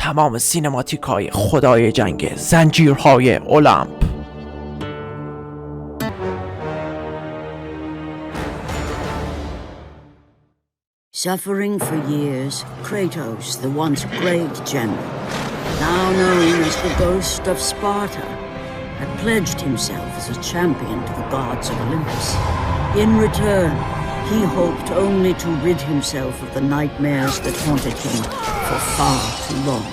تمام سینماتیک های خدای جنگ، زنجیرهای المپ. Suffering for years, Kratos, the once great general, now known as the Ghost of Sparta, had pledged himself as a champion to the gods of Olympus. In return, he hoped only to rid himself of the nightmares that haunted him for far too long.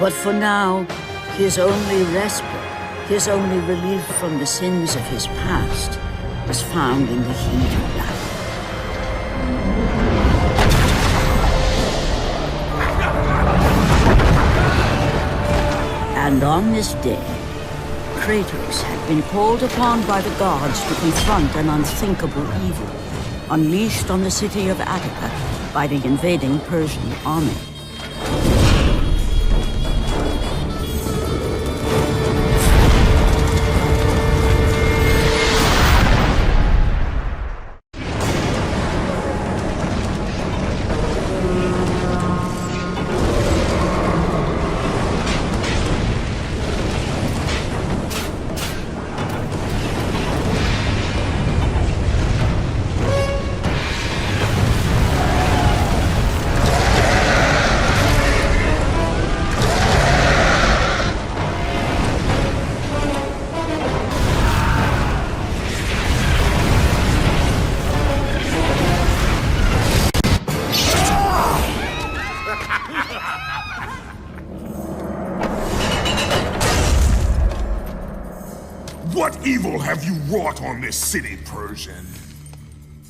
But for now, his only respite, his only relief from the sins of his past, was found in the heat of battle. And on this day, Kratos had been called upon by the gods to confront an unthinkable evil, unleashed on the city of Attica by the invading Persian army. What evil have you wrought on this city, Persian?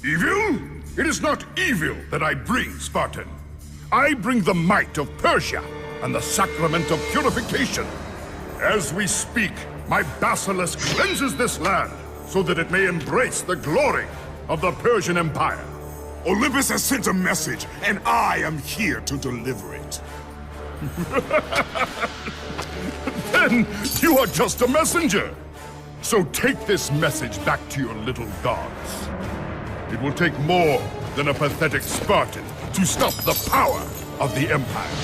Evil? It is not evil that I bring, Spartan. I bring the might of Persia and the sacrament of purification. As we speak, my basilisk cleanses this land so that it may embrace the glory of the Persian Empire. Olympus has sent a message, and I am here to deliver it. Then you are just a messenger. So take this message back to your little gods. It will take more than a pathetic Spartan to stop the power of the Empire.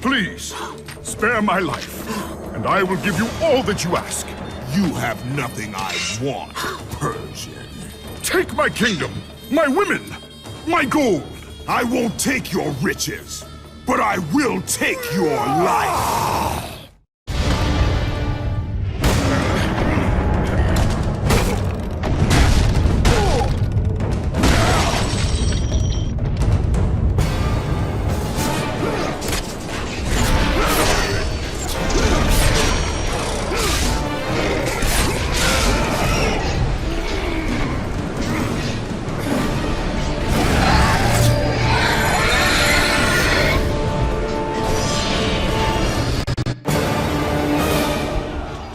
Please, spare my life, and I will give you all that you ask. You have nothing I want, Persian. Take my kingdom, my women, my gold. I won't take your riches, but I will take your life.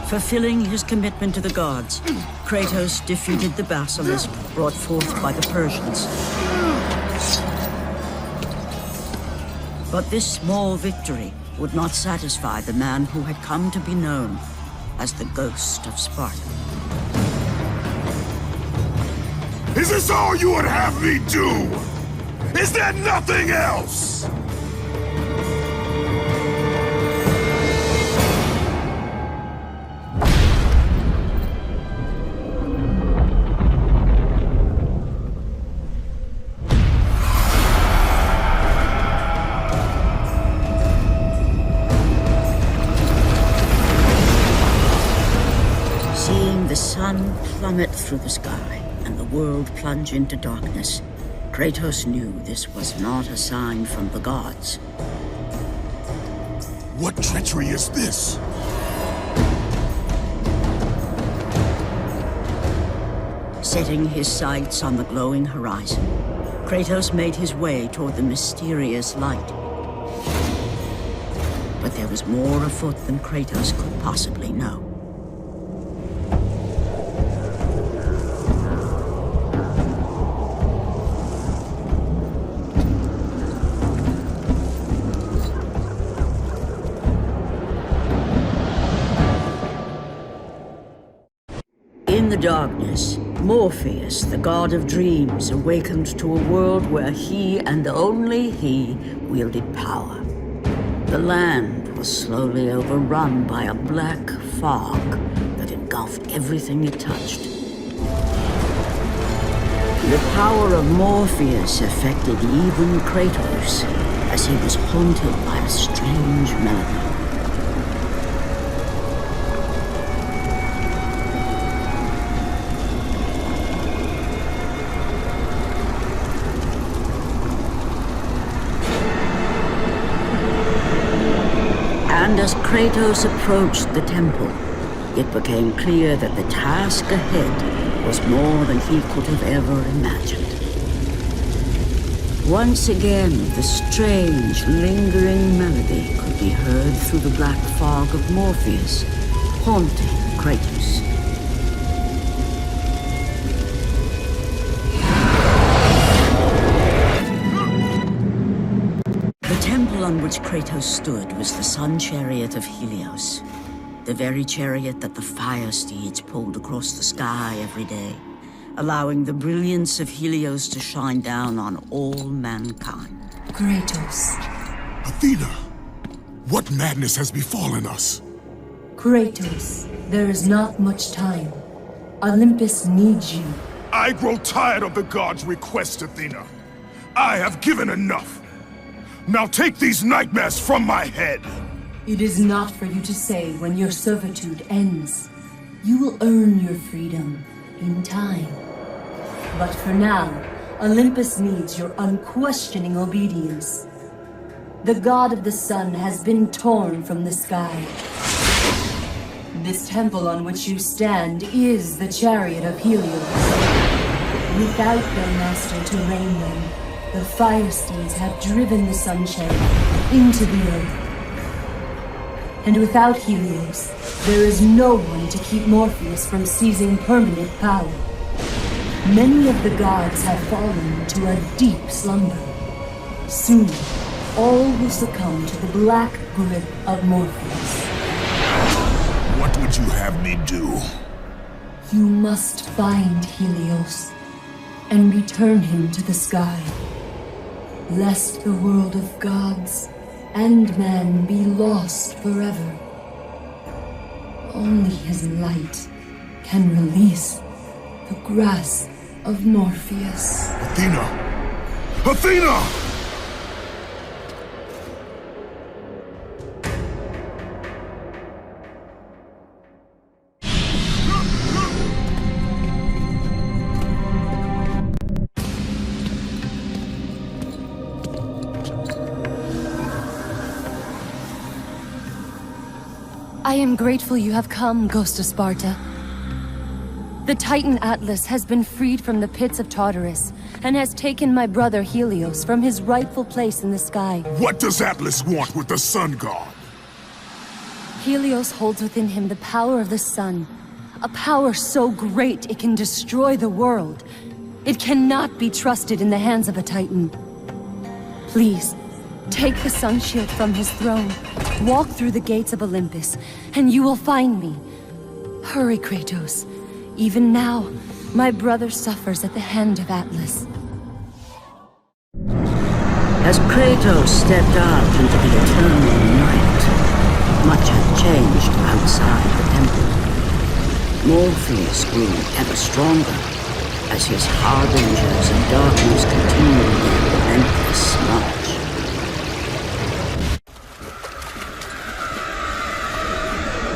Fulfilling his commitment to the gods, Kratos defeated the Basilisk brought forth by the Persians. But this small victory would not satisfy the man who had come to be known as the Ghost of Sparta. Is this all you would have me do? Is there nothing else? Plummet through the sky and the world plunge into darkness, Kratos knew this was not a sign from the gods. What treachery is this? Setting his sights on the glowing horizon, Kratos made his way toward the mysterious light. But there was more afoot than Kratos could possibly know. the darkness, Morpheus, the god of dreams, awakened to a world where he and only he wielded power. The land was slowly overrun by a black fog that engulfed everything it touched. The power of Morpheus affected even Kratos, as he was haunted by a strange melody. And as Kratos approached the temple, it became clear that the task ahead was more than he could have ever imagined. Once again, the strange, lingering melody could be heard through the black fog of Morpheus, haunting Kratos. The temple on which Kratos stood was the sun chariot of Helios, the very chariot that the fire steeds pulled across the sky every day, allowing the brilliance of Helios to shine down on all mankind. Kratos. Athena, what madness has befallen us? Kratos, there is not much time. Olympus needs you. I grow tired of the gods' requests, Athena. I have given enough. Now take these nightmares from my head. It is not for you to say when your servitude ends. You will earn your freedom in time. But for now, Olympus needs your unquestioning obedience. The god of the sun has been torn from the sky. This temple on which you stand is the chariot of Helios. Without their master to reign them, the fire steeds have driven the sun chariot into the earth. And without Helios, there is no one to keep Morpheus from seizing permanent power. Many of the gods have fallen to a deep slumber. Soon, all will succumb to the black grip of Morpheus. What would you have me do? You must find Helios and return him to the sky, lest the world of gods and man be lost forever. Only his light can release the grasp of Morpheus. Athena! Athena! I am grateful you have come, Ghost of Sparta. The Titan Atlas has been freed from the pits of Tartarus, and has taken my brother Helios from his rightful place in the sky. What does Atlas want with the sun god? Helios holds within him the power of the sun, a power so great it can destroy the world. It cannot be trusted in the hands of a Titan. Please, take the sun shield from his throne, walk through the gates of Olympus, and you will find me. Hurry, Kratos. Even now, my brother suffers at the hand of Atlas. As Kratos stepped out into the eternal night, much had changed outside the temple. Morpheus grew ever stronger as his harbingers of darkness continued their relentless march.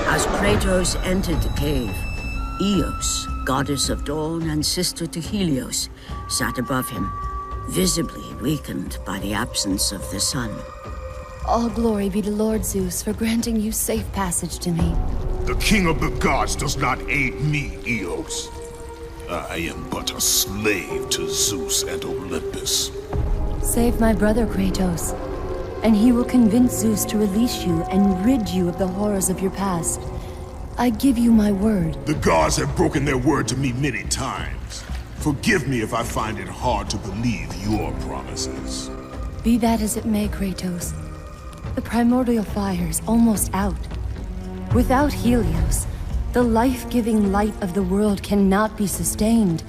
As Kratos entered the cave, Eos, goddess of dawn and sister to Helios, sat above him, visibly weakened by the absence of the sun. All glory be to Lord Zeus for granting you safe passage to me. The king of the gods does not aid me, Eos. I am but a slave to Zeus and Olympus. Save my brother, Kratos, and he will convince Zeus to release you and rid you of the horrors of your past. I give you my word. The gods have broken their word to me many times. Forgive me if I find it hard to believe your promises. Be that as it may, Kratos. The primordial fire is almost out. Without Helios, The life-giving light of the world cannot be sustained.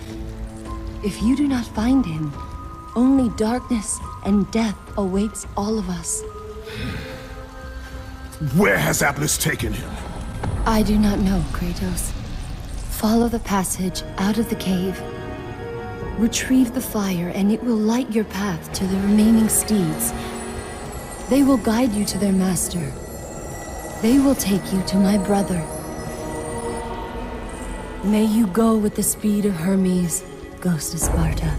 If you do not find him, only darkness and death awaits all of us. Where has Atlas taken him? I do not know, Kratos. Follow the passage out of the cave. Retrieve the fire and it will light your path to the remaining steeds. They will guide you to their master. They will take you to my brother. May you go with the speed of Hermes, Ghost of Sparta.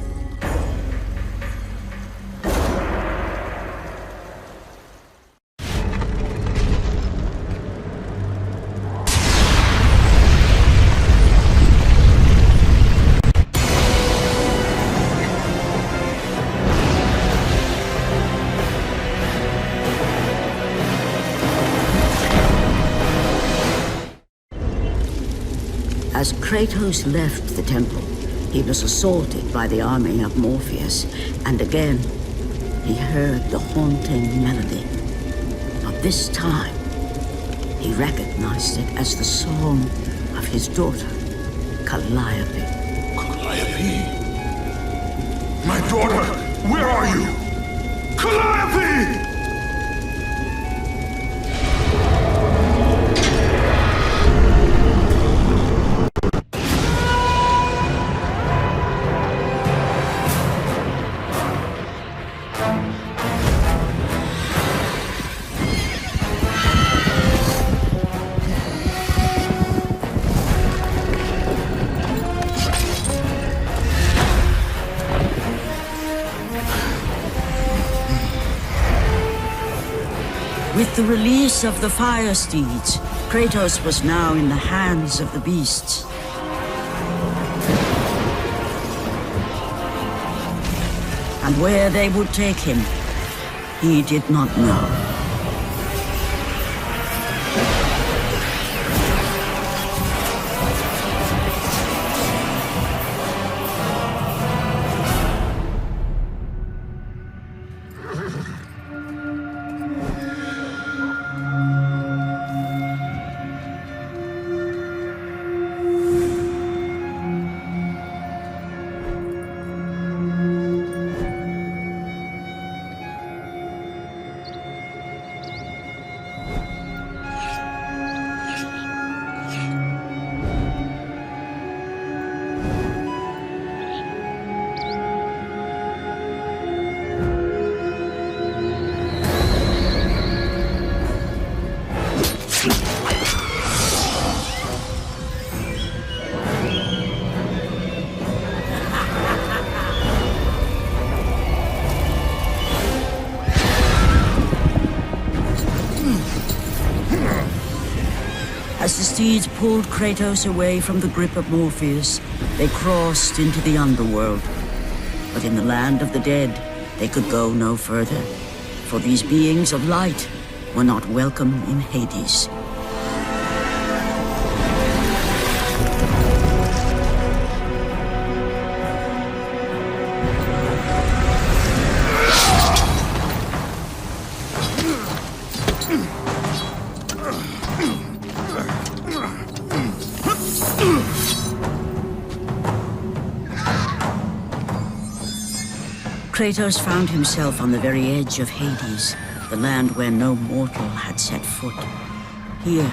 As Kratos left the temple, he was assaulted by the army of Morpheus, and again, he heard the haunting melody. But this time, he recognized it as the song of his daughter, Calliope. Calliope? My daughter, where are you? Calliope! With the release of the fire steeds, Kratos was now in the hands of the beasts. And where they would take him, he did not know. As the steeds pulled Kratos away from the grip of Morpheus, they crossed into the underworld. But in the land of the dead, they could go no further, for these beings of light were not welcome in Hades. Kratos found himself on the very edge of Hades, the land where no mortal had set foot. Here,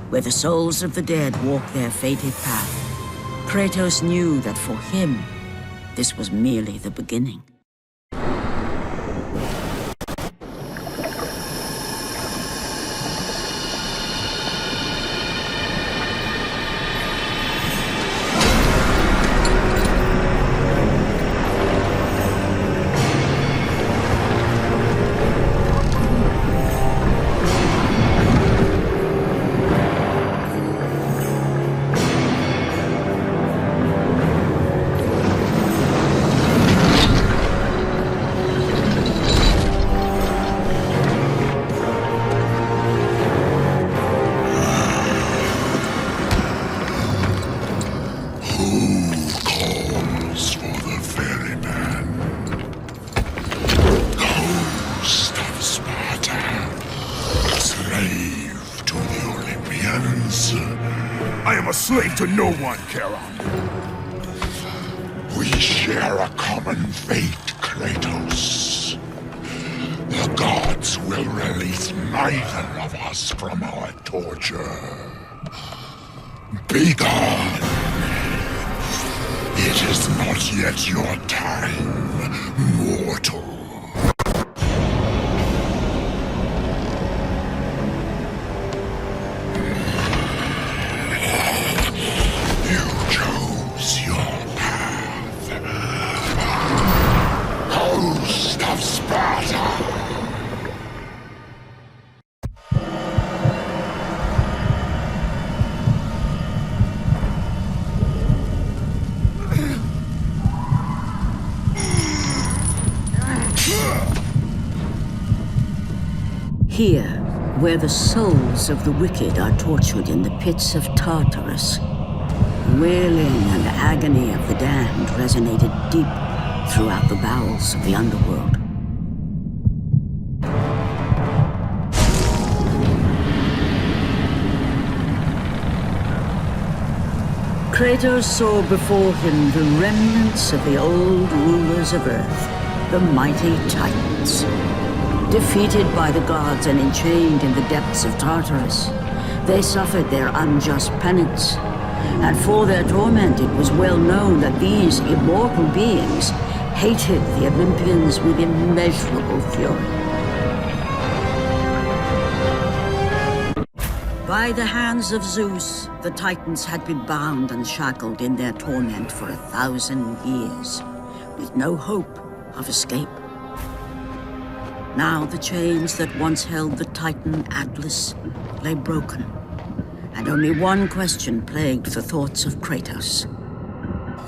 where the souls of the dead walk their fated path, Kratos knew that for him, this was merely the beginning. am a slave to no one, Charon. We share a common fate, Kratos. The gods will release neither of us from our torture. Be gone. It is not yet your time, mortal. You chose your path. Host of Sparta! Here, where the souls of the wicked are tortured in the pits of Tartarus, wailing and agony of the damned resonated deep throughout the bowels of the underworld. Kratos saw before him the remnants of the old rulers of Earth, the mighty Titans. Defeated by the gods and enchained in the depths of Tartarus, they suffered their unjust penance. And for their torment it was well known that these immortal beings hated the Olympians with immeasurable fury. By the hands of Zeus, the Titans had been bound and shackled in their torment for 1,000 years, with no hope of escape. Now the chains that once held the Titan Atlas lay broken, and only one question plagued the thoughts of Kratos.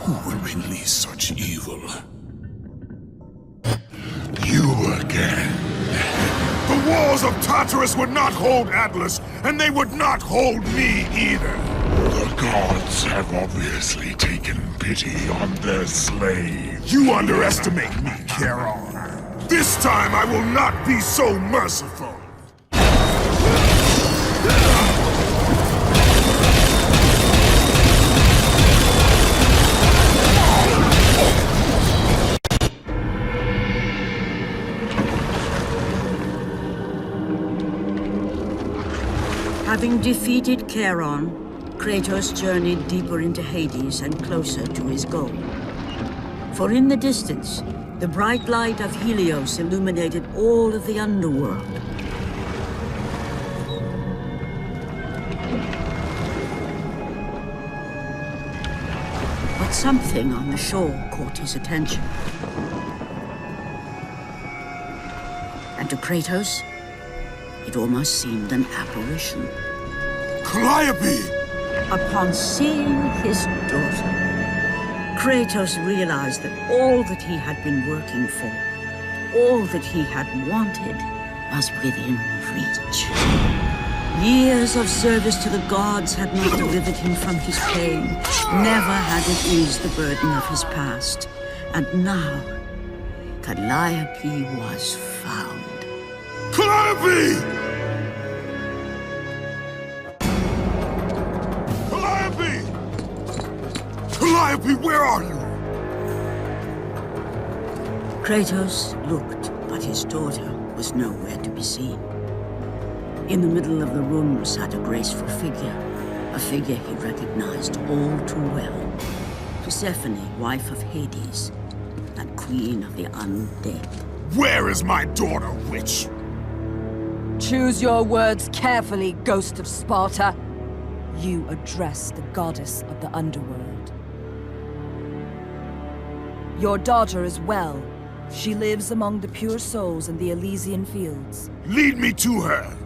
Who will release such evil? You again. The walls of Tartarus would not hold Atlas, and they would not hold me either. The gods have obviously taken pity on their slave. You underestimate me, Charon. This time I will not be so merciful. Having defeated Charon, Kratos journeyed deeper into Hades and closer to his goal. For in the distance, the bright light of Helios illuminated all of the underworld. But something on the shore caught his attention. And to Kratos, it almost seemed an apparition. Calliope! Upon seeing his daughter, Kratos realized that all that he had been working for, all that he had wanted, was within reach. Years of service to the gods had not delivered him from his pain, never had it eased the burden of his past. And now, Calliope was found. Calliope! Calliope! Calliope, where are you? Kratos looked, but his daughter was nowhere to be seen. In the middle of the room sat a graceful figure, a figure he recognized all too well. Persephone, wife of Hades, and queen of the undead. Where is my daughter, witch? Choose your words carefully, Ghost of Sparta. You address the goddess of the underworld. Your daughter is well. She lives among the pure souls in the Elysian fields. Lead me to her.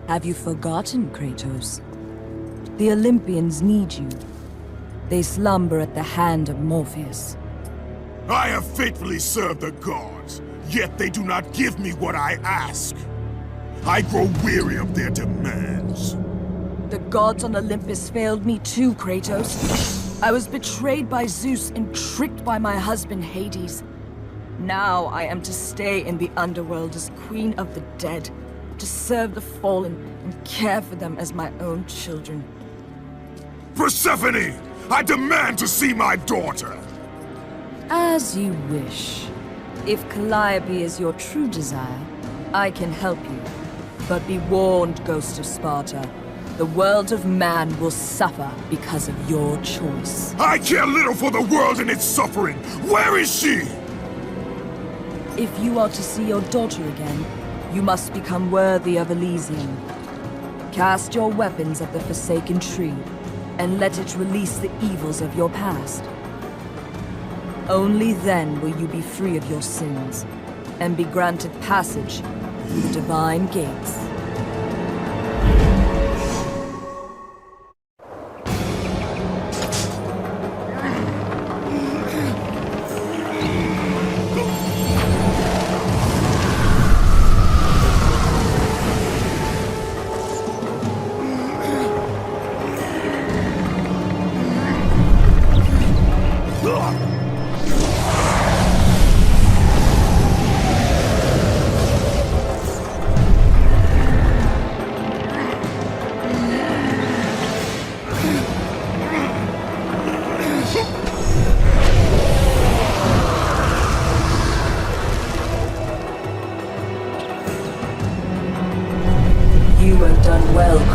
Have you forgotten, Kratos? The Olympians need you. They slumber at the hand of Morpheus. I have faithfully served the gods, yet they do not give me what I ask. I grow weary of their demands. The gods on Olympus failed me too, Kratos. I was betrayed by Zeus and tricked by my husband Hades. Now I am to stay in the underworld as Queen of the Dead, to serve the fallen and care for them as my own children. Persephone! I demand to see my daughter! As you wish. If Calliope is your true desire, I can help you. But be warned, Ghost of Sparta. The world of man will suffer because of your choice. I care little for the world and its suffering! Where is she? If you are to see your daughter again, you must become worthy of Elysium. Cast your weapons at the Forsaken Tree, and let it release the evils of your past. Only then will you be free of your sins, and be granted passage through the divine gates.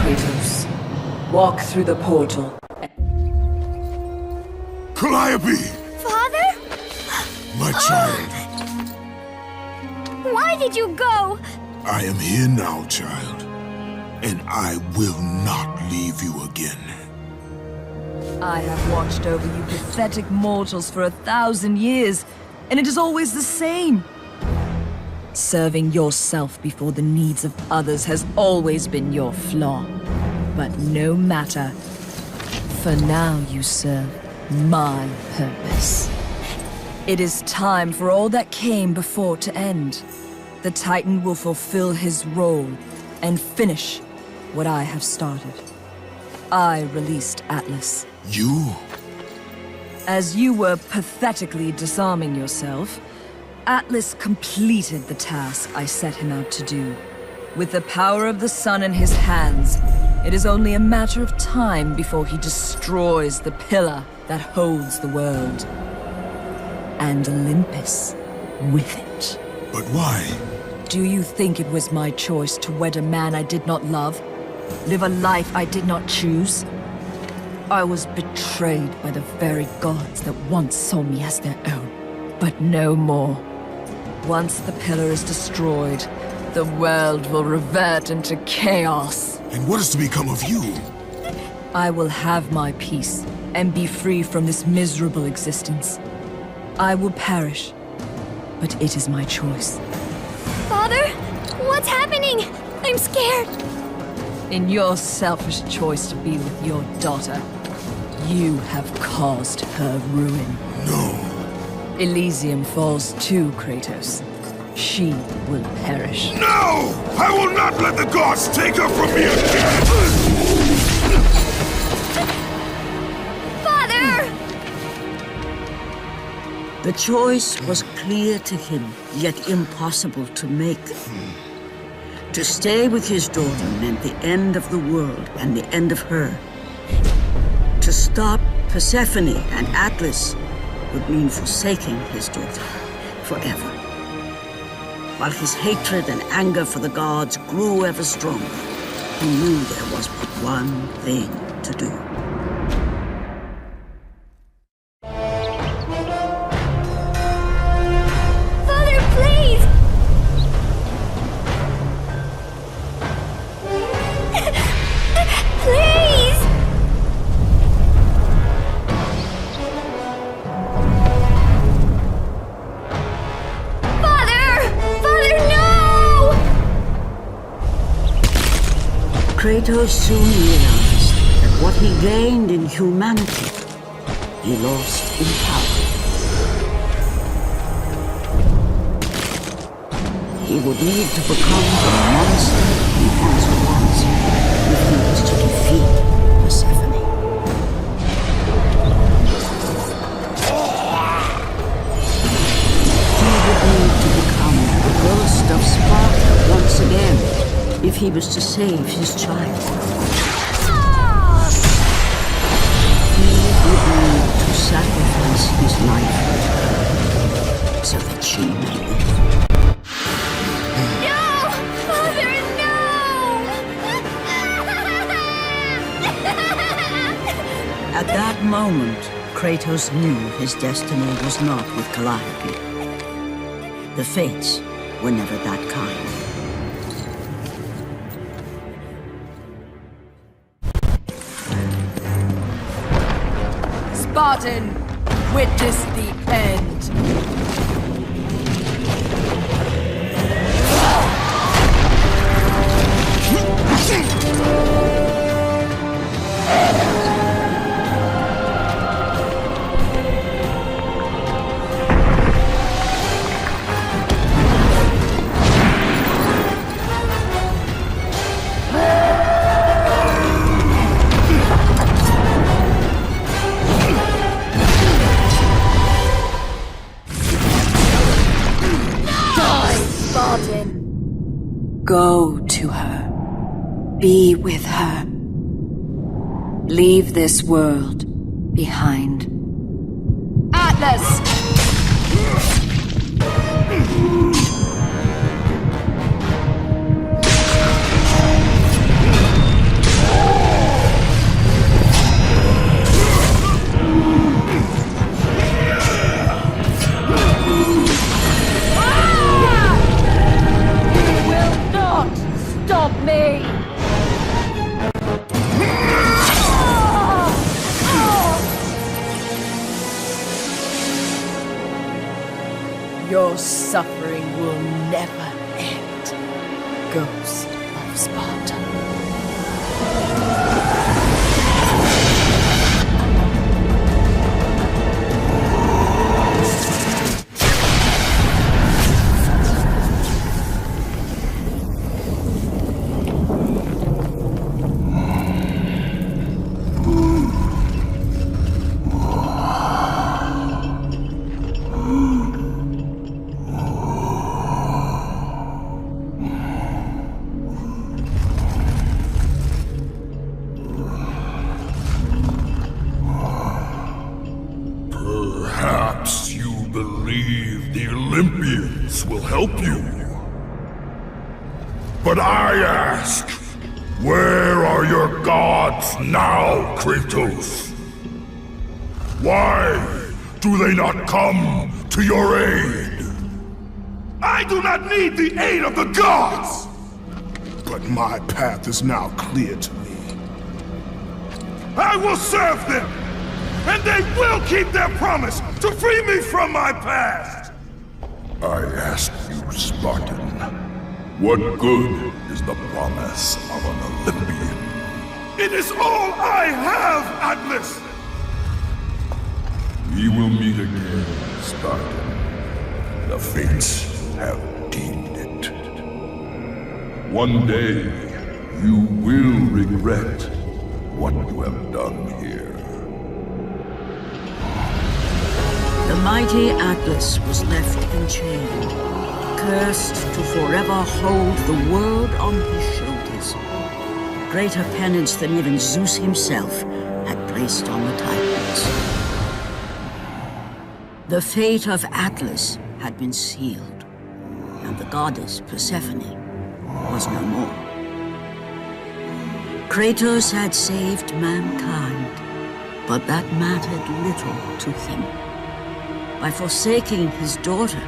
Kratos. Walk through the portal. Calliope! Father? My child. Why did you go? I am here now, child. And I will not leave you again. I have watched over you pathetic mortals for 1,000 years, and it is always the same. Serving yourself before the needs of others has always been your flaw. But no matter. For now you serve my purpose. It is time for all that came before to end. The Titan will fulfill his role and finish what I have started. I released Atlas. You? As you were pathetically disarming yourself, Atlas completed the task I set him out to do. With the power of the sun in his hands, it is only a matter of time before he destroys the pillar that holds the world. And Olympus with it. But why? Do you think it was my choice to wed a man I did not love? Live a life I did not choose? I was betrayed by the very gods that once saw me as their own. But no more. Once the pillar is destroyed, the world will revert into chaos. And what is to become of you? I will have my peace and be free from this miserable existence. I will perish, but it is my choice. Father? What's happening? I'm scared. In your selfish choice to be with your daughter, you have caused her ruin. No. Elysium falls too, Kratos. She will perish. No! I will not let the gods take her from me again! Father! The choice was clear to him, yet impossible to make. To stay with his daughter meant the end of the world and the end of her. To stop Persephone and Atlas would mean forsaking his daughter forever. While his hatred and anger for the gods grew ever stronger, he knew there was but one thing to do. Father, please! Please! Kratos soon realized that what he gained in humanity, he lost in power. He would need to become the monster he once was if he was to defeat Persephone. He would need to become the ghost of Sparta once again if he was to save his child. sacrifice his life so that she may live. No! Father, no! At that moment, Kratos knew his destiny was not with Calliope. The fates were never that kind. Spartan, witness the end. Go to her. Be with her. Leave this world behind. Atlas! Your suffering will never end, Ghost of Sparta. Perhaps you believe the Olympians will help you. But I ask, where are your gods now, Kratos? Why do they not come to your aid? I do not need the aid of the gods! But my path is now clear to me. I will serve them! And they will keep their promise to free me from my past! I ask you, Spartan, what good is the promise of an Olympian? It is all I have, Atlas! We will meet again, Spartan. The fates have deemed it. One day, you will regret what you have done here. The mighty Atlas was left enchained, cursed to forever hold the world on his shoulders. Greater penance than even Zeus himself had placed on the Titans. The fate of Atlas had been sealed, and the goddess Persephone was no more. Kratos had saved mankind, but that mattered little to him. By forsaking his daughter,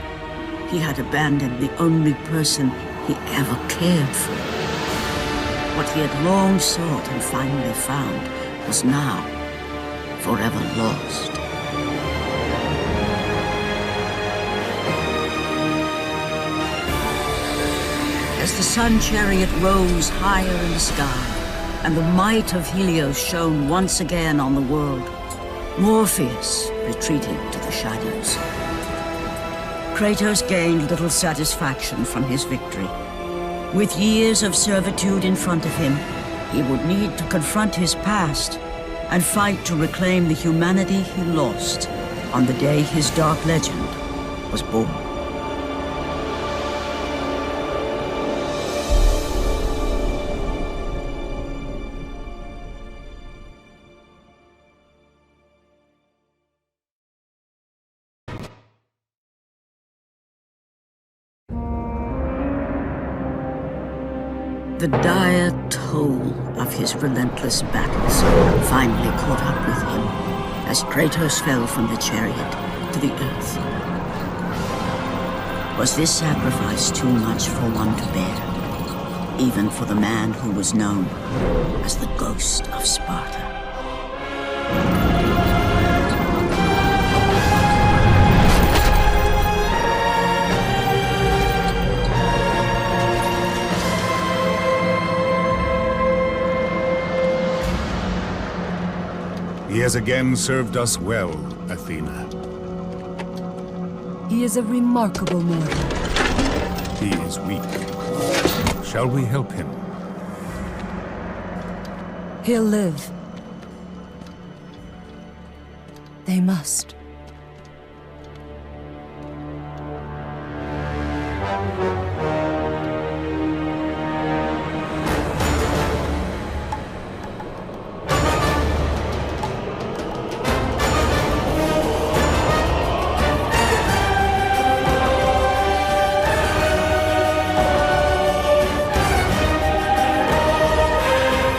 he had abandoned the only person he ever cared for. What he had long sought and finally found was now forever lost. As the sun chariot rose higher in the sky, and the might of Helios shone once again on the world, Morpheus retreated to the shadows. Kratos gained little satisfaction from his victory. With years of servitude in front of him, he would need to confront his past and fight to reclaim the humanity he lost on the day his dark legend was born. The dire toll of his relentless battles finally caught up with him as Kratos fell from the chariot to the earth. Was this sacrifice too much for one to bear, even for the man who was known as the Ghost of Sparta? He has again served us well, Athena. He is a remarkable mortal. He is weak. Shall we help him? He'll live. They must.